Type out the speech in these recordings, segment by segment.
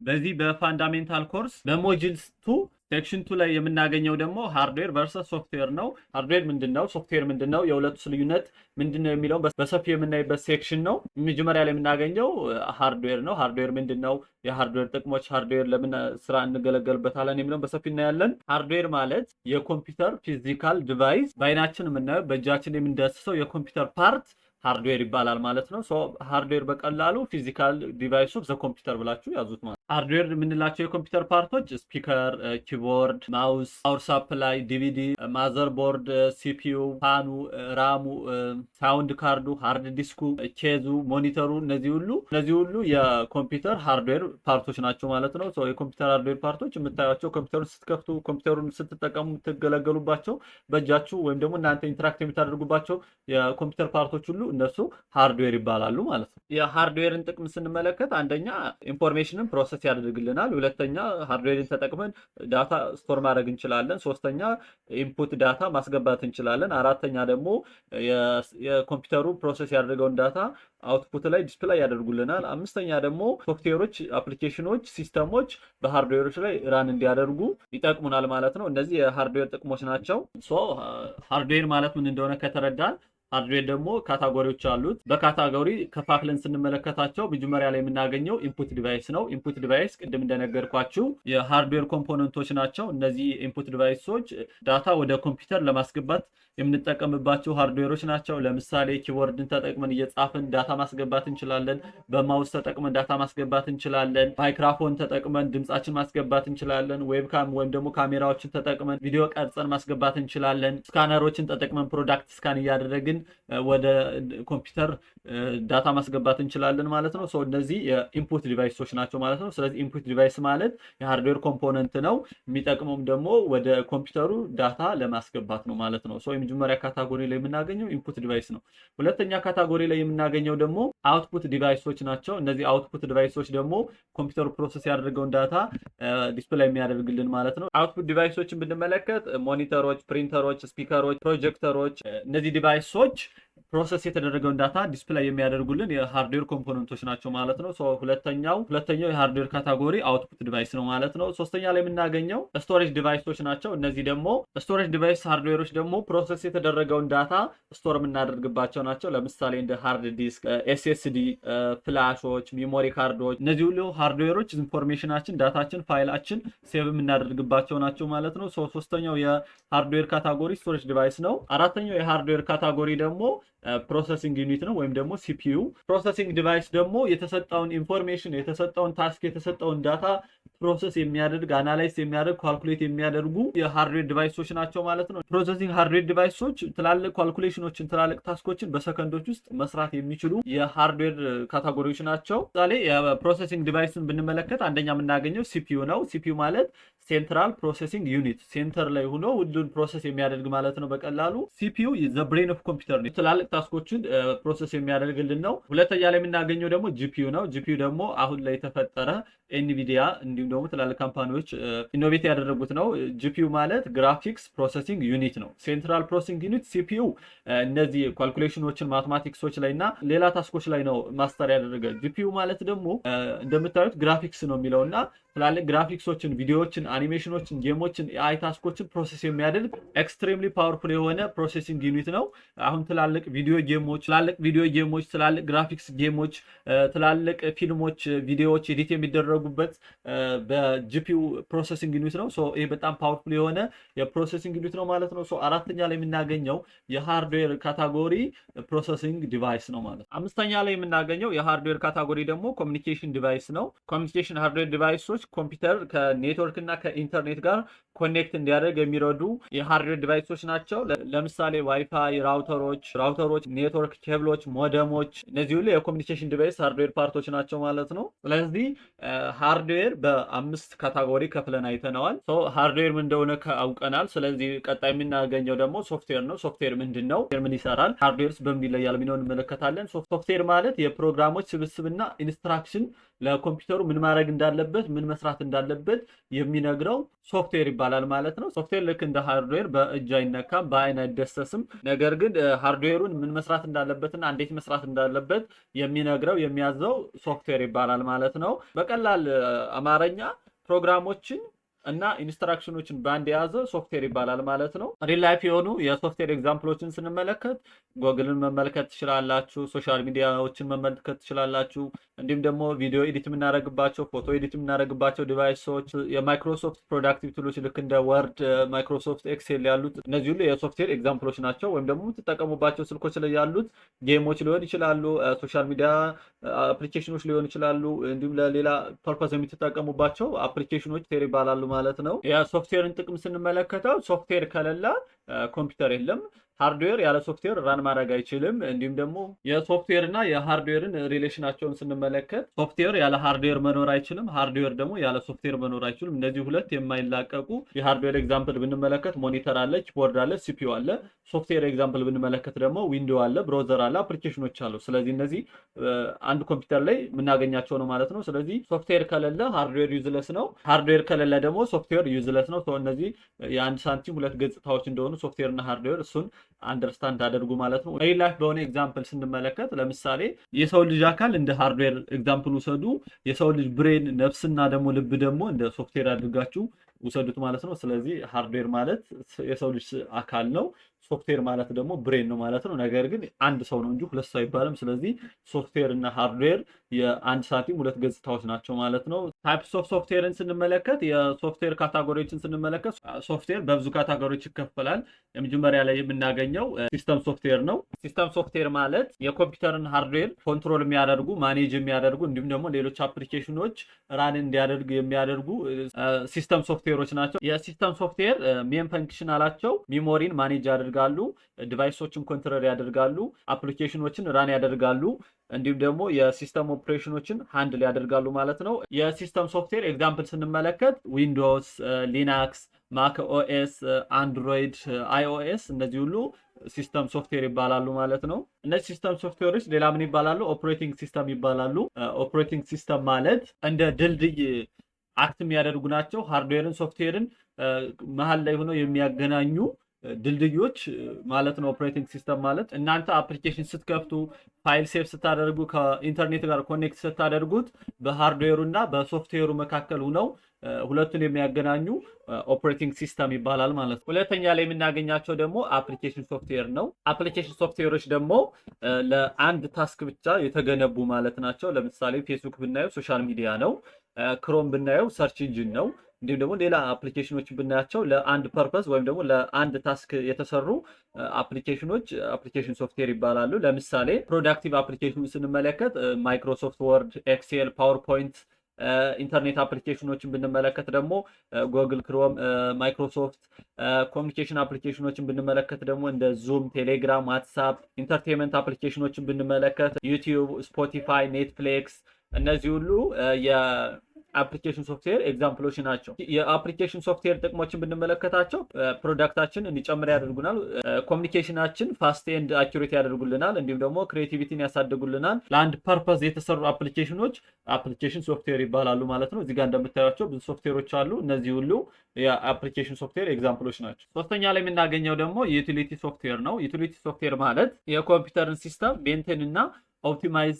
በዚህ በፋንዳሜንታል ኮርስ በሞጁልስ 2 ሴክሽን 2 ላይ የምናገኘው ደግሞ ሃርድዌር ቨርሰስ ሶፍትዌር ነው። ሃርድዌር ምንድነው፣ ሶፍትዌር ምንድነው፣ የሁለቱስ ልዩነት ምንድነው የሚለው በሰፊው የምናይበት ሴክሽን ነው። መጀመሪያ ላይ የምናገኘው ሃርድዌር ነው። ሃርድዌር ምንድነው፣ የሃርድዌር ጥቅሞች፣ ሃርድዌር ለምን ስራ እንገለገልበታለን የሚለው በሰፊው እናያለን። ሃርድዌር ማለት የኮምፒውተር ፊዚካል ዲቫይስ፣ በአይናችን የምናየው በእጃችን የምንዳስሰው የኮምፒውተር ፓርት ሃርድዌር ይባላል ማለት ነው። ሶ ሃርድዌር በቀላሉ ፊዚካል ዲቫይስ ኦፍ ዘ ኮምፒውተር ብላችሁ ያዙት ማለት። ሃርድዌር የምንላቸው የኮምፒውተር ፓርቶች ስፒከር፣ ኪቦርድ፣ ማውስ፣ ፓወር ሳፕላይ፣ ዲቪዲ፣ ማዘርቦርድ፣ ሲፒዩ፣ ፋኑ፣ ራሙ፣ ሳውንድ ካርዱ፣ ሃርድ ዲስኩ፣ ኬዙ፣ ሞኒተሩ እነዚህ ሁሉ የኮምፒውተር ሃርድዌር ፓርቶች ናቸው ማለት ነው። ሶ የኮምፒውተር ሃርድዌር ፓርቶች የምታዩቸው ኮምፒውተሩን ስትከፍቱ፣ ኮምፒውተሩን ስትጠቀሙ የምትገለገሉባቸው በእጃችሁ ወይም ደግሞ እናንተ ኢንተራክት የምታደርጉባቸው የኮምፒውተር ፓርቶች ሁሉ እነሱ ሃርድዌር ይባላሉ ማለት ነው። የሃርድዌርን ጥቅም ስንመለከት አንደኛ ኢንፎርሜሽንን ፕሮሰስ ያደርግልናል። ሁለተኛ ሃርድዌርን ተጠቅመን ዳታ ስቶር ማድረግ እንችላለን። ሶስተኛ ኢንፑት ዳታ ማስገባት እንችላለን። አራተኛ ደግሞ የኮምፒውተሩ ፕሮሰስ ያደረገውን ዳታ አውትፑት ላይ ዲስፕላይ ያደርጉልናል። አምስተኛ ደግሞ ሶፍትዌሮች፣ አፕሊኬሽኖች፣ ሲስተሞች በሃርድዌሮች ላይ ራን እንዲያደርጉ ይጠቅሙናል ማለት ነው። እነዚህ የሃርድዌር ጥቅሞች ናቸው። ሶ ሃርድዌር ማለት ምን እንደሆነ ከተረዳን ሃርድዌር ደግሞ ካታጎሪዎች አሉት። በካታጎሪ ከፋፍለን ስንመለከታቸው መጀመሪያ ላይ የምናገኘው ኢንፑት ዲቫይስ ነው። ኢንፑት ዲቫይስ ቅድም እንደነገርኳችሁ የሃርድዌር ኮምፖነንቶች ናቸው። እነዚህ ኢንፑት ዲቫይሶች ዳታ ወደ ኮምፒውተር ለማስገባት የምንጠቀምባቸው ሃርድዌሮች ናቸው። ለምሳሌ ኪቦርድን ተጠቅመን እየጻፍን ዳታ ማስገባት እንችላለን። በማውስ ተጠቅመን ዳታ ማስገባት እንችላለን። ማይክራፎን ተጠቅመን ድምጻችን ማስገባት እንችላለን። ዌብካም ወይም ደግሞ ካሜራዎችን ተጠቅመን ቪዲዮ ቀርጸን ማስገባት እንችላለን። ስካነሮችን ተጠቅመን ፕሮዳክት ስካን እያደረግን ወደ ኮምፒውተር ዳታ ማስገባት እንችላለን ማለት ነው። ሶ እነዚህ የኢንፑት ዲቫይሶች ናቸው ማለት ነው። ስለዚህ ኢንፑት ዲቫይስ ማለት የሃርድዌር ኮምፖነንት ነው። የሚጠቅመውም ደግሞ ወደ ኮምፒውተሩ ዳታ ለማስገባት ነው ማለት ነው። ሶ የመጀመሪያ ካታጎሪ ላይ የምናገኘው ኢንፑት ዲቫይስ ነው። ሁለተኛ ካታጎሪ ላይ የምናገኘው ደግሞ አውትፑት ዲቫይሶች ናቸው። እነዚህ አውትፑት ዲቫይሶች ደግሞ ኮምፒውተሩ ፕሮሰስ ያደረገውን ዳታ ዲስፕሌይ የሚያደርግልን ማለት ነው። አውትፑት ዲቫይሶችን ብንመለከት ሞኒተሮች፣ ፕሪንተሮች፣ ስፒከሮች፣ ፕሮጀክተሮች እነዚህ ዲቫይሶች ፕሮሰስ የተደረገውን ዳታ ዲስፕሌይ የሚያደርጉልን የሃርድዌር ኮምፖነንቶች ናቸው ማለት ነው። ሁለተኛው የሃርድዌር ካታጎሪ አውትፑት ዲቫይስ ነው ማለት ነው። ሶስተኛ ላይ የምናገኘው ስቶሬጅ ዲቫይሶች ናቸው። እነዚህ ደግሞ ስቶሬጅ ዲቫይስ ሃርድዌሮች ደግሞ ፕሮሰስ የተደረገውን ዳታ ስቶር የምናደርግባቸው ናቸው። ለምሳሌ እንደ ሃርድ ዲስክ፣ ኤስኤስዲ፣ ፍላሾች፣ ሜሞሪ ካርዶች እነዚህ ሁሉ ሃርድዌሮች ኢንፎርሜሽናችን፣ ዳታችን፣ ፋይላችን ሴቭ የምናደርግባቸው ናቸው ማለት ነው። ሶስተኛው የሃርድዌር ካታጎሪ ስቶሬጅ ዲቫይስ ነው። አራተኛው የሃርድዌር ካታጎሪ ደግሞ ፕሮሰሲንግ ዩኒት ነው ወይም ደግሞ ሲፒዩ። ፕሮሰሲንግ ዲቫይስ ደግሞ የተሰጠውን ኢንፎርሜሽን፣ የተሰጠውን ታስክ፣ የተሰጠውን ዳታ ፕሮሰስ የሚያደርግ አናላይዝ የሚያደርግ ካልኩሌት የሚያደርጉ የሃርድዌር ዲቫይሶች ናቸው ማለት ነው። ፕሮሰሲንግ ሃርድዌር ዲቫይሶች ትላልቅ ካልኩሌሽኖችን፣ ትላልቅ ታስኮችን በሰከንዶች ውስጥ መስራት የሚችሉ የሃርድዌር ካታጎሪዎች ናቸው። ምሳሌ የፕሮሰሲንግ ዲቫይስን ብንመለከት አንደኛ የምናገኘው ሲፒዩ ነው። ሲፒዩ ማለት ሴንትራል ፕሮሰሲንግ ዩኒት፣ ሴንተር ላይ ሆኖ ሁሉን ፕሮሰስ የሚያደርግ ማለት ነው በቀላሉ። ሲፒዩ ዘ ብሬን ኦፍ ኮምፒውተር ነው። ትላልቅ ታስኮችን ፕሮሰስ የሚያደርግልን ነው። ሁለተኛ ላይ የምናገኘው ደግሞ ጂፒዩ ነው። ጂፒዩ ደግሞ አሁን ላይ የተፈጠረ ኤንቪዲያ እንዲሁም ደግሞ ትላልቅ ካምፓኒዎች ኢኖቬት ያደረጉት ነው። ጂፒዩ ማለት ግራፊክስ ፕሮሰሲንግ ዩኒት ነው። ሴንትራል ፕሮሰሲንግ ዩኒት ሲፒዩ እነዚህ ካልኩሌሽኖችን ማትማቲክሶች ላይ እና ሌላ ታስኮች ላይ ነው ማስተር ያደረገ። ጂፒዩ ማለት ደግሞ እንደምታዩት ግራፊክስ ነው የሚለው እና ትላልቅ ግራፊክሶችን፣ ቪዲዮዎችን፣ አኒሜሽኖችን፣ ጌሞችን፣ የአይ ታስኮችን ፕሮሰስ የሚያደርግ ኤክስትሪምሊ ፓወርፉል የሆነ ፕሮሰሲንግ ዩኒት ነው። አሁን ትላልቅ ቪዲዮ ጌሞች፣ ትላልቅ ግራፊክስ ጌሞች፣ ትላልቅ ፊልሞች፣ ቪዲዮዎች ኤዲት የሚደረጉበት በጂፒዩ ፕሮሰሲንግ ዩኒት ነው። ሶ ይሄ በጣም ፓወርፉል የሆነ የፕሮሰሲንግ ዩኒት ነው ማለት ነው። ሶ አራተኛ ላይ የምናገኘው የሃርድዌር ካታጎሪ ፕሮሰሲንግ ዲቫይስ ነው ማለት ነው። አምስተኛ ላይ የምናገኘው የሃርድዌር ካታጎሪ ደግሞ ኮሚኒኬሽን ዲቫይስ ነው። ኮሚኒኬሽን ሃርድዌር ዲቫይሶች ኮምፒውተር ከኔትወርክ እና ከኢንተርኔት ጋር ኮኔክት እንዲያደርግ የሚረዱ የሃርድዌር ዲቫይሶች ናቸው። ለምሳሌ ዋይፋይ፣ ራውተሮች፣ ኔትወርክ ኬብሎች፣ ሞደሞች እነዚህ ሁሉ የኮሚኒኬሽን ዲቫይስ ሃርድዌር ፓርቶች ናቸው ማለት ነው። ስለዚህ ሃርድዌር በአምስት ካታጎሪ ከፍለን አይተነዋል። ሃርድዌር ምን እንደሆነ አውቀናል። ስለዚህ ቀጣይ የምናገኘው ደግሞ ሶፍትዌር ነው። ሶፍትዌር ምንድን ነው? ምን ይሰራል? ሃርድዌርስ በምን ይለያል? ምን እንመለከታለን። ሶፍትዌር ማለት የፕሮግራሞች ስብስብና ኢንስትራክሽን ለኮምፒውተሩ ምን ማድረግ እንዳለበት ምን መስራት እንዳለበት የሚነግረው ሶፍትዌር ይባላል ማለት ነው። ሶፍትዌር ልክ እንደ ሃርድዌር በእጅ አይነካም፣ በአይን አይደሰስም። ነገር ግን ሃርድዌሩን ምን መስራት እንዳለበትና እንዴት መስራት እንዳለበት የሚነግረው የሚያዘው ሶፍትዌር ይባላል ማለት ነው። በቀላል አማርኛ ፕሮግራሞችን እና ኢንስትራክሽኖችን ባንድ የያዘ ሶፍትዌር ይባላል ማለት ነው። ሪል ላይፍ የሆኑ የሶፍትዌር ኤግዛምፕሎችን ስንመለከት ጎግልን መመልከት ትችላላችሁ፣ ሶሻል ሚዲያዎችን መመልከት ትችላላችሁ። እንዲሁም ደግሞ ቪዲዮ ኤዲት የምናደርግባቸው፣ ፎቶ ኤዲት የምናደርግባቸው ዲቫይሶች፣ የማይክሮሶፍት ፕሮዳክቲቭ ቱሎች ልክ እንደ ወርድ፣ ማይክሮሶፍት ኤክሴል ያሉት እነዚህ ሁሉ የሶፍትዌር ኤግዛምፕሎች ናቸው። ወይም ደግሞ የምትጠቀሙባቸው ስልኮች ላይ ያሉት ጌሞች ሊሆን ይችላሉ፣ ሶሻል ሚዲያ አፕሊኬሽኖች ሊሆን ይችላሉ። እንዲሁም ለሌላ ፐርፐዝ የምትጠቀሙባቸው አፕሊኬሽኖች ይባላሉ ማለት ነው። የሶፍትዌርን ጥቅም ስንመለከተው ሶፍትዌር ከሌለ ኮምፒውተር የለም። ሃርድዌር ያለ ሶፍትዌር ራን ማድረግ አይችልም። እንዲሁም ደግሞ የሶፍትዌር እና የሃርድዌርን ሪሌሽናቸውን ስንመለከት ሶፍትዌር ያለ ሃርድዌር መኖር አይችልም፣ ሃርድዌር ደግሞ ያለ ሶፍትዌር መኖር አይችልም። እነዚህ ሁለት የማይላቀቁ የሃርድዌር ኤግዛምፕል ብንመለከት ሞኒተር አለ፣ ኪቦርድ አለ፣ ሲፒዩ አለ። ሶፍትዌር ኤግዛምፕል ብንመለከት ደግሞ ዊንዶው አለ፣ ብራውዘር አለ፣ አፕሊኬሽኖች አሉ። ስለዚህ እነዚህ አንድ ኮምፒውተር ላይ የምናገኛቸው ነው ማለት ነው። ስለዚህ ሶፍትዌር ከሌለ ሃርድዌር ዩዝለስ ነው፣ ሃርድዌር ከሌለ ደግሞ ሶፍትዌር ዩዝለስ ነው። እነዚህ የአንድ ሳንቲም ሁለት ገጽታዎች እንደሆኑ ሶፍትዌር እና ሃርድዌር እሱን አንደርስታንድ አደርጉ ማለት ነው። ሪል ላይፍ በሆነ ኤግዛምፕል ስንመለከት ለምሳሌ የሰው ልጅ አካል እንደ ሃርድዌር ኤግዛምፕል ውሰዱ። የሰው ልጅ ብሬን፣ ነፍስና ደግሞ ልብ ደግሞ እንደ ሶፍትዌር አድርጋችሁ ውሰዱት ማለት ነው። ስለዚህ ሃርድዌር ማለት የሰው ልጅ አካል ነው፣ ሶፍትዌር ማለት ደግሞ ብሬን ነው ማለት ነው። ነገር ግን አንድ ሰው ነው እንጂ ሁለት ሰው አይባልም። ስለዚህ ሶፍትዌር እና ሃርድዌር የአንድ ሳንቲም ሁለት ገጽታዎች ናቸው ማለት ነው። ታይፕስ ኦፍ ሶፍትዌርን ስንመለከት የሶፍትዌር ካታጎሪዎችን ስንመለከት ሶፍትዌር በብዙ ካታጎሪዎች ይከፈላል። የመጀመሪያ ላይ የምናገኘው ሲስተም ሶፍትዌር ነው። ሲስተም ሶፍትዌር ማለት የኮምፒውተርን ሃርድዌር ኮንትሮል የሚያደርጉ ማኔጅ የሚያደርጉ እንዲሁም ደግሞ ሌሎች አፕሊኬሽኖች ራን እንዲያደርግ የሚያደርጉ ሲስተም ሶፍትዌሮች ናቸው። የሲስተም ሶፍትዌር ሜን ፈንክሽን አላቸው። ሚሞሪን ማኔጅ ያደርጋሉ፣ ዲቫይሶችን ኮንትሮል ያደርጋሉ፣ አፕሊኬሽኖችን ራን ያደርጋሉ፣ እንዲሁም ደግሞ የሲስተም ኦፕሬሽኖችን ሃንድል ያደርጋሉ ማለት ነው። የሲስተም ሶፍትዌር ኤግዛምፕል ስንመለከት ዊንዶውስ፣ ሊናክስ፣ ማክ ኦኤስ፣ አንድሮይድ፣ አይኦኤስ እነዚህ ሁሉ ሲስተም ሶፍትዌር ይባላሉ ማለት ነው። እነዚህ ሲስተም ሶፍትዌሮች ሌላ ምን ይባላሉ? ኦፕሬቲንግ ሲስተም ይባላሉ። ኦፕሬቲንግ ሲስተም ማለት እንደ ድልድይ አክት የሚያደርጉ ናቸው። ሃርድዌርን ሶፍትዌርን መሀል ላይ ሆነው የሚያገናኙ ድልድዮች ማለት ነው። ኦፕሬቲንግ ሲስተም ማለት እናንተ አፕሊኬሽን ስትከፍቱ ፋይል ሴቭ ስታደርጉ ከኢንተርኔት ጋር ኮኔክት ስታደርጉት በሃርድዌሩ እና በሶፍትዌሩ መካከል ሆነው ሁለቱን የሚያገናኙ ኦፕሬቲንግ ሲስተም ይባላል ማለት ነው። ሁለተኛ ላይ የምናገኛቸው ደግሞ አፕሊኬሽን ሶፍትዌር ነው። አፕሊኬሽን ሶፍትዌሮች ደግሞ ለአንድ ታስክ ብቻ የተገነቡ ማለት ናቸው። ለምሳሌ ፌስቡክ ብናየው ሶሻል ሚዲያ ነው። ክሮም ብናየው ሰርች ኢንጂን ነው። እንዲሁም ደግሞ ሌላ አፕሊኬሽኖች ብናያቸው ለአንድ ፐርፐስ ወይም ደግሞ ለአንድ ታስክ የተሰሩ አፕሊኬሽኖች አፕሊኬሽን ሶፍትዌር ይባላሉ። ለምሳሌ ፕሮዳክቲቭ አፕሊኬሽን ስንመለከት ማይክሮሶፍት ወርድ፣ ኤክሴል፣ ፓወርፖይንት፣ ኢንተርኔት አፕሊኬሽኖችን ብንመለከት ደግሞ ጎግል ክሮም፣ ማይክሮሶፍት ኮሚኒኬሽን አፕሊኬሽኖችን ብንመለከት ደግሞ እንደ ዙም፣ ቴሌግራም፣ ዋትሳፕ፣ ኢንተርቴንመንት አፕሊኬሽኖችን ብንመለከት ዩቲዩብ፣ ስፖቲፋይ፣ ኔትፍሊክስ እነዚህ ሁሉ የአፕሊኬሽን ሶፍትዌር ኤግዛምፕሎች ናቸው። የአፕሊኬሽን ሶፍትዌር ጥቅሞችን ብንመለከታቸው ፕሮዳክታችን እንዲጨምር ያደርጉናል፣ ኮሚኒኬሽናችን ፋስት ኤንድ አኪዩሬት ያደርጉልናል፣ እንዲሁም ደግሞ ክሬቲቪቲን ያሳድጉልናል። ለአንድ ፐርፐዝ የተሰሩ አፕሊኬሽኖች አፕሊኬሽን ሶፍትዌር ይባላሉ ማለት ነው። እዚህ ጋር እንደምታዩቸው ብዙ ሶፍትዌሮች አሉ። እነዚህ ሁሉ የአፕሊኬሽን ሶፍትዌር ኤግዛምፕሎች ናቸው። ሶስተኛ ላይ የምናገኘው ደግሞ ዩቲሊቲ ሶፍትዌር ነው። ዩቲሊቲ ሶፍትዌር ማለት የኮምፒውተርን ሲስተም ሜንቴን እና ኦፕቲማይዝ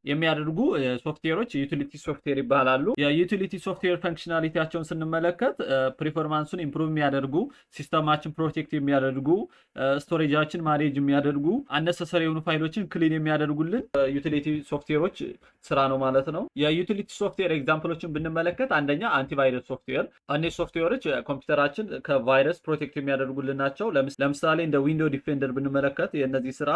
የሚያደርጉ ሶፍትዌሮች ዩቲሊቲ ሶፍትዌር ይባላሉ። የዩቲሊቲ ሶፍትዌር ፈንክሽናሊቲያቸውን ስንመለከት ፕሪፎርማንሱን ኢምፕሩቭ የሚያደርጉ፣ ሲስተማችን ፕሮቴክት የሚያደርጉ፣ ስቶሬጃችን ማኔጅ የሚያደርጉ፣ አነሰሰሪ የሆኑ ፋይሎችን ክሊን የሚያደርጉልን ዩቲሊቲ ሶፍትዌሮች ስራ ነው ማለት ነው። የዩቲሊቲ ሶፍትዌር ኤግዛምፕሎችን ብንመለከት አንደኛ አንቲቫይረስ ሶፍትዌር። እነዚህ ሶፍትዌሮች ኮምፒውተራችን ከቫይረስ ፕሮቴክት የሚያደርጉልን ናቸው። ለምሳሌ እንደ ዊንዶው ዲፌንደር ብንመለከት የእነዚህ ስራ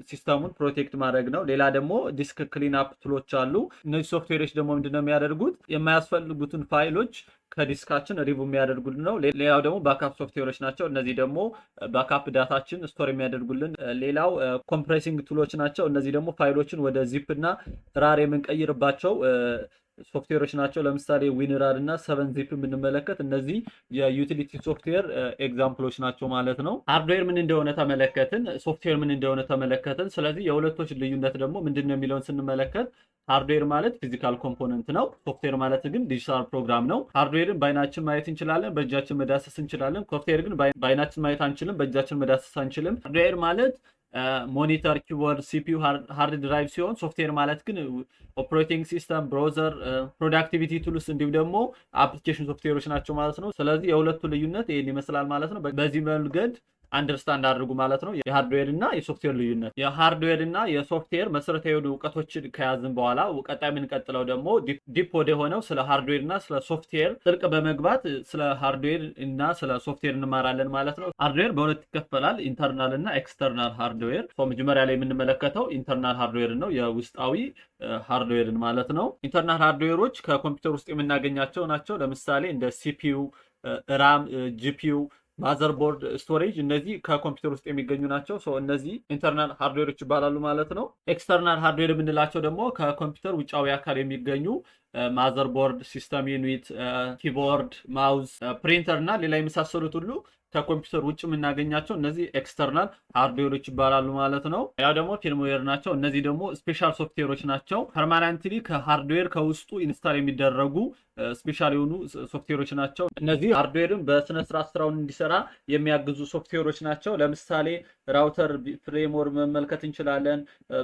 ሲስተሙን ፕሮቴክት ማድረግ ነው። ሌላ ደግሞ ዲስክ ክሊን አፕ ቱሎች አሉ። እነዚህ ሶፍትዌሮች ደግሞ ምንድነው የሚያደርጉት? የማያስፈልጉትን ፋይሎች ከዲስካችን ሪሙቭ የሚያደርጉልን ነው። ሌላው ደግሞ ባካፕ ሶፍትዌሮች ናቸው። እነዚህ ደግሞ ባካፕ ዳታችን ስቶር የሚያደርጉልን። ሌላው ኮምፕሬሲንግ ቱሎች ናቸው። እነዚህ ደግሞ ፋይሎችን ወደ ዚፕ እና ራር የምንቀይርባቸው ሶፍትዌሮች ናቸው። ለምሳሌ ዊንራር እና 7zip ብንመለከት እነዚህ የዩቲሊቲ ሶፍትዌር ኤግዛምፕሎች ናቸው ማለት ነው። ሃርድዌር ምን እንደሆነ ተመለከትን፣ ሶፍትዌር ምን እንደሆነ ተመለከትን። ስለዚህ የሁለቶች ልዩነት ደግሞ ምንድነው የሚለውን ስንመለከት ሃርድዌር ማለት ፊዚካል ኮምፖነንት ነው። ሶፍትዌር ማለት ግን ዲጂታል ፕሮግራም ነው። ሃርድዌርን በአይናችን ማየት እንችላለን፣ በእጃችን መዳሰስ እንችላለን። ሶፍትዌር ግን በአይናችን ማየት አንችልም፣ በእጃችን መዳሰስ አንችልም። ሃርድዌር ማለት ሞኒተር፣ ኪቦርድ፣ ሲፒዩ፣ ሃርድ ድራይቭ ሲሆን ሶፍትዌር ማለት ግን ኦፕሬቲንግ ሲስተም፣ ብራውዘር፣ ፕሮዳክቲቪቲ ቱልስ እንዲሁም ደግሞ አፕሊኬሽን ሶፍትዌሮች ናቸው ማለት ነው። ስለዚህ የሁለቱ ልዩነት ይህን ይመስላል ማለት ነው። በዚህ መንገድ አንደርስታንድ አድርጉ ማለት ነው የሃርድዌር እና የሶፍትዌር ልዩነት። የሃርድዌር እና የሶፍትዌር መሰረታዊ የሆኑ እውቀቶችን ከያዝን በኋላ ቀጣይ የምንቀጥለው ደግሞ ዲፕ ወደ ሆነው ስለ ሃርድዌር እና ስለ ሶፍትዌር ጥልቅ በመግባት ስለ ሃርድዌር እና ስለ ሶፍትዌር እንማራለን ማለት ነው። ሃርድዌር በሁለት ይከፈላል፣ ኢንተርናል እና ኤክስተርናል ሃርድዌር። መጀመሪያ ላይ የምንመለከተው ኢንተርናል ሃርድዌር ነው፣ የውስጣዊ ሃርድዌርን ማለት ነው። ኢንተርናል ሃርድዌሮች ከኮምፒውተር ውስጥ የምናገኛቸው ናቸው። ለምሳሌ እንደ ሲፒዩ፣ ራም፣ ጂፒዩ፣ ማዘርቦርድ፣ ስቶሬጅ እነዚህ ከኮምፒውተር ውስጥ የሚገኙ ናቸው። እነዚህ ኢንተርናል ሃርድዌሮች ይባላሉ ማለት ነው። ኤክስተርናል ሃርድዌር የምንላቸው ደግሞ ከኮምፒውተር ውጫዊ አካል የሚገኙ ማዘርቦርድ፣ ሲስተም ዩኒት፣ ኪቦርድ፣ ማውዝ፣ ፕሪንተር እና ሌላ የመሳሰሉት ሁሉ ከኮምፒውተር ውጭ የምናገኛቸው እነዚህ ኤክስተርናል ሃርድዌሮች ይባላሉ ማለት ነው። ያው ደግሞ ፊርምዌር ናቸው። እነዚህ ደግሞ ስፔሻል ሶፍትዌሮች ናቸው። ፐርማነንትሊ ከሃርድዌር ከውስጡ ኢንስታል የሚደረጉ ስፔሻል የሆኑ ሶፍትዌሮች ናቸው። እነዚህ ሃርድዌርን በስነ ስርዓት ስራውን እንዲሰራ የሚያግዙ ሶፍትዌሮች ናቸው። ለምሳሌ ራውተር ፍሬምወር መመልከት እንችላለን፣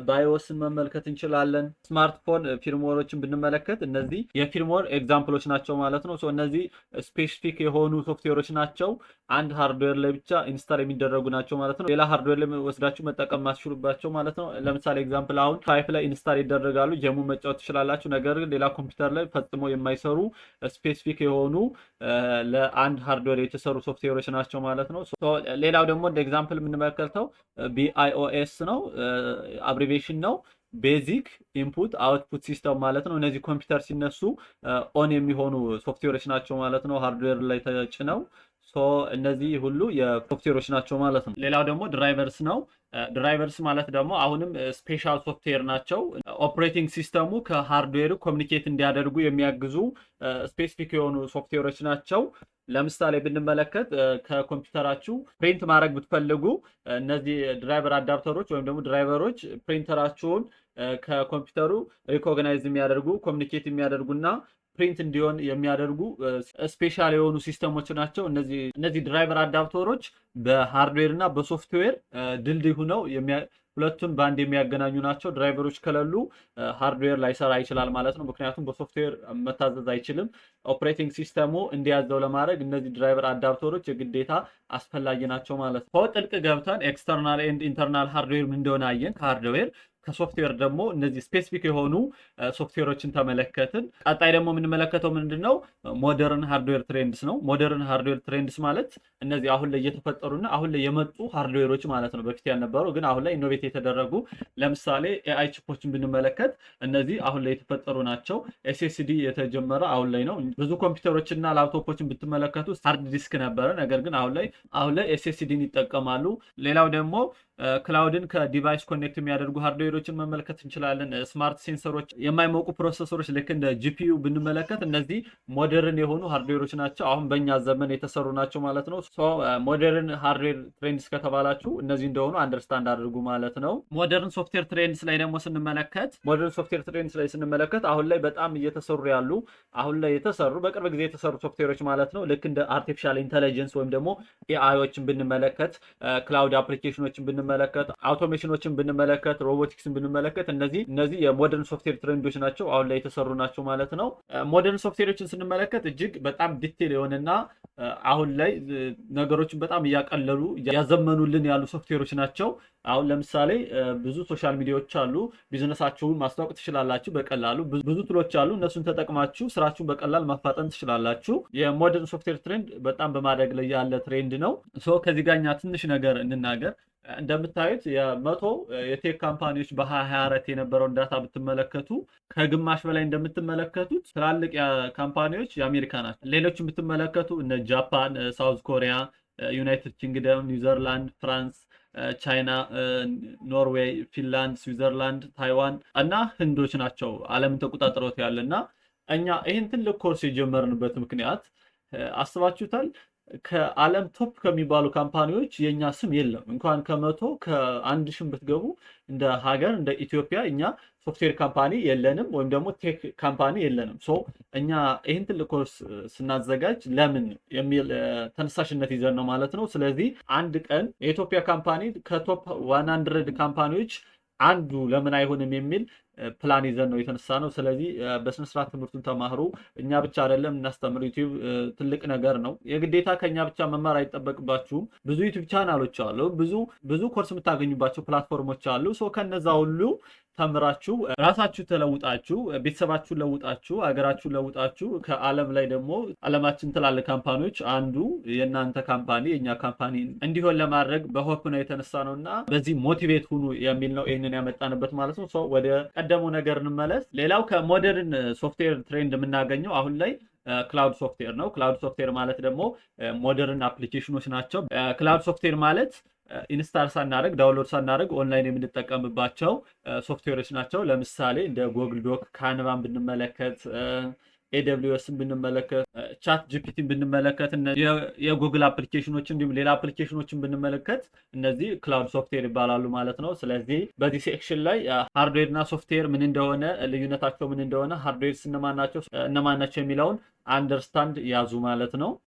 ባዮስን መመልከት እንችላለን። ስማርትፎን ፊርምወሮችን ብንመለከት እነዚህ የፊርምወር ኤግዛምፕሎች ናቸው ማለት ነው። እነዚህ ስፔሲፊክ የሆኑ ሶፍትዌሮች ናቸው። አንድ ሃርድዌር ላይ ብቻ ኢንስታል የሚደረጉ ናቸው ማለት ነው። ሌላ ሃርድዌር ላይ ወስዳችሁ መጠቀም ማትችሉባቸው ማለት ነው። ለምሳሌ ኤግዛምፕል አሁን ፋይፍ ላይ ኢንስታል ይደረጋሉ፣ ጀሙ መጫወት ትችላላችሁ። ነገር ግን ሌላ ኮምፒውተር ላይ ፈጽሞ የማይሰሩ ስፔሲፊክ የሆኑ ለአንድ ሃርድዌር የተሰሩ ሶፍትዌሮች ናቸው ማለት ነው። ሌላው ደግሞ እንደ ኤግዛምፕል የምንመለከተው BIOS ነው፣ አብሪቬሽን ነው። ቤዚክ ኢንፑት አውትፑት ሲስተም ማለት ነው። እነዚህ ኮምፒውተር ሲነሱ ኦን የሚሆኑ ሶፍትዌሮች ናቸው ማለት ነው፣ ሃርድዌር ላይ ተጭነው። እነዚህ ሁሉ የሶፍትዌሮች ናቸው ማለት ነው። ሌላው ደግሞ ድራይቨርስ ነው። ድራይቨርስ ማለት ደግሞ አሁንም ስፔሻል ሶፍትዌር ናቸው። ኦፕሬቲንግ ሲስተሙ ከሃርድዌሩ ኮሚኒኬት እንዲያደርጉ የሚያግዙ ስፔሲፊክ የሆኑ ሶፍትዌሮች ናቸው። ለምሳሌ ብንመለከት ከኮምፒውተራችሁ ፕሪንት ማድረግ ብትፈልጉ እነዚህ ድራይቨር አዳፕተሮች ወይም ደግሞ ድራይቨሮች ፕሪንተራችሁን ከኮምፒውተሩ ሪኮግናይዝ የሚያደርጉ ኮሚኒኬት የሚያደርጉና ፕሪንት እንዲሆን የሚያደርጉ ስፔሻል የሆኑ ሲስተሞች ናቸው። እነዚህ ድራይቨር አዳፕተሮች በሃርድዌር እና በሶፍትዌር ድልድይ ሆነው ሁለቱን በአንድ የሚያገናኙ ናቸው። ድራይቨሮች ከሌሉ ሃርድዌር ላይሰራ ይችላል ማለት ነው። ምክንያቱም በሶፍትዌር መታዘዝ አይችልም። ኦፕሬቲንግ ሲስተሙ እንዲያዘው ለማድረግ እነዚህ ድራይቨር አዳፕተሮች የግዴታ አስፈላጊ ናቸው ማለት ነው። ጥልቅ ገብተን ኤክስተርናል ኤንድ ኢንተርናል ሃርድዌር ምን እንደሆነ አየን ከሃርድዌር። ከሶፍትዌር ደግሞ እነዚህ ስፔሲፊክ የሆኑ ሶፍትዌሮችን ተመለከትን። ቀጣይ ደግሞ የምንመለከተው ምንድነው? ሞደርን ሃርድዌር ትሬንድስ ነው። ሞደርን ሃርድዌር ትሬንድስ ማለት እነዚህ አሁን ላይ እየተፈጠሩና አሁን ላይ የመጡ ሃርድዌሮች ማለት ነው። በፊት ያልነበሩ ግን አሁን ላይ ኢኖቬት የተደረጉ። ለምሳሌ ኤአይ ቺፖችን ብንመለከት እነዚህ አሁን ላይ የተፈጠሩ ናቸው። ኤስኤስዲ የተጀመረ አሁን ላይ ነው። ብዙ ኮምፒውተሮችና ላፕቶፖችን ብትመለከቱ ሃርድ ዲስክ ነበረ፣ ነገር ግን አሁን ላይ ኤስኤስዲን ይጠቀማሉ። ሌላው ደግሞ ክላውድን ከዲቫይስ ኮኔክት የሚያደርጉ ሃርድዌሮችን መመልከት እንችላለን። ስማርት ሴንሰሮች፣ የማይሞቁ ፕሮሰሰሮች ልክ እንደ ጂፒዩ ብንመለከት እነዚህ ሞደርን የሆኑ ሃርድዌሮች ናቸው። አሁን በእኛ ዘመን የተሰሩ ናቸው ማለት ነው። ሞደርን ሃርድዌር ትሬንድስ ከተባላችሁ እነዚህ እንደሆኑ አንደርስታንድ አድርጉ ማለት ነው። ሞደርን ሶፍትዌር ትሬንድስ ላይ ደግሞ ስንመለከት አሁን ላይ በጣም እየተሰሩ ያሉ በቅርብ ጊዜ የተሰሩ ሶፍትዌሮች ማለት ነው። ልክ እንደ አርቲፊሻል ኢንተለጀንስ ወይም ደግሞ ኤአይዎችን ብንመለከት፣ ክላውድ አፕሊኬሽኖችን ብንመለከት፣ አውቶሜሽኖችን ብንመለከት፣ ሮቦቲክስን ብንመለከት እነዚህ የሞደርን ሶፍትዌር ትሬንዶች ናቸው፣ አሁን ላይ የተሰሩ ናቸው ማለት ነው። ሞደርን ሶፍትዌሮችን ስንመለከት እጅግ በጣም ዲቴል የሆነና አሁን ላይ ነገሮችን በጣም እያቀለሉ ያዘመኑልን ያሉ ሶፍትዌሮች ናቸው። አሁን ለምሳሌ ብዙ ሶሻል ሚዲያዎች አሉ። ቢዝነሳችሁን ማስታወቅ ትችላላችሁ በቀላሉ። ብዙ ቱሎች አሉ። እነሱን ተጠቅማችሁ ስራችሁን በቀላል ማፋጠን ትችላላችሁ። የሞደርን ሶፍትዌር ትሬንድ በጣም በማደግ ላይ ያለ ትሬንድ ነው። ከዚህ ጋር እኛ ትንሽ ነገር እንናገር። እንደምታዩት የመቶ የቴክ ካምፓኒዎች በ2024 የነበረውን ዳታ ብትመለከቱ ከግማሽ በላይ እንደምትመለከቱት ትላልቅ ካምፓኒዎች የአሜሪካ ናቸው። ሌሎችን ብትመለከቱ እነ ጃፓን፣ ሳውዝ ኮሪያ፣ ዩናይትድ ኪንግደም፣ ኒውዚላንድ፣ ፍራንስ፣ ቻይና፣ ኖርዌይ፣ ፊንላንድ፣ ስዊዘርላንድ፣ ታይዋን እና ህንዶች ናቸው ዓለምን ተቆጣጥረውት ያለና እኛ ይህን ትልቅ ኮርስ የጀመርንበት ምክንያት አስባችሁታል? ከዓለም ቶፕ ከሚባሉ ካምፓኒዎች የኛ ስም የለም። እንኳን ከመቶ ከአንድ ሺህ ብትገቡ እንደ ሀገር እንደ ኢትዮጵያ እኛ ሶፍትዌር ካምፓኒ የለንም፣ ወይም ደግሞ ቴክ ካምፓኒ የለንም። ሶ እኛ ይህን ትልቅ ኮርስ ስናዘጋጅ ለምን የሚል ተነሳሽነት ይዘን ነው ማለት ነው። ስለዚህ አንድ ቀን የኢትዮጵያ ካምፓኒ ከቶፕ 100 ካምፓኒዎች አንዱ ለምን አይሆንም የሚል ፕላን ይዘን ነው የተነሳ ነው። ስለዚህ በስነስርዓት ትምህርቱን ተማሩ። እኛ ብቻ አይደለም እናስተምር። ዩቲዩብ ትልቅ ነገር ነው። የግዴታ ከኛ ብቻ መማር አይጠበቅባችሁም። ብዙ ዩቲዩብ ቻናሎች አሉ፣ ብዙ ኮርስ የምታገኙባቸው ፕላትፎርሞች አሉ። ሶ ከነዛ ሁሉ ተምራችሁ ራሳችሁ ተለውጣችሁ ቤተሰባችሁን ለውጣችሁ ሀገራችሁን ለውጣችሁ ከዓለም ላይ ደግሞ ዓለማችን ትላልቅ ካምፓኒዎች አንዱ የእናንተ ካምፓኒ የእኛ ካምፓኒ እንዲሆን ለማድረግ በሆፕ ነው የተነሳ ነው እና በዚህ ሞቲቬት ሁኑ የሚል ነው ይህንን ያመጣንበት ማለት ነው። ሰው ወደ ቀደመው ነገር እንመለስ። ሌላው ከሞደርን ሶፍትዌር ትሬንድ የምናገኘው አሁን ላይ ክላውድ ሶፍትዌር ነው። ክላውድ ሶፍትዌር ማለት ደግሞ ሞደርን አፕሊኬሽኖች ናቸው። ክላውድ ሶፍትዌር ማለት ኢንስታል ሳናደርግ ዳውንሎድ ሳናደርግ ኦንላይን የምንጠቀምባቸው ሶፍትዌሮች ናቸው። ለምሳሌ እንደ ጎግል ዶክ፣ ካንቫን ብንመለከት፣ AWSን ብንመለከት፣ ቻት ጂፒቲን ብንመለከት፣ የጉግል አፕሊኬሽኖች እንዲሁም ሌላ አፕሊኬሽኖችን ብንመለከት እነዚህ ክላውድ ሶፍትዌር ይባላሉ ማለት ነው። ስለዚህ በዚህ ሴክሽን ላይ ሃርድዌር እና ሶፍትዌር ምን እንደሆነ፣ ልዩነታቸው ምን እንደሆነ፣ ሃርድዌርስ እነማን ናቸው የሚለውን አንደርስታንድ ያዙ ማለት ነው።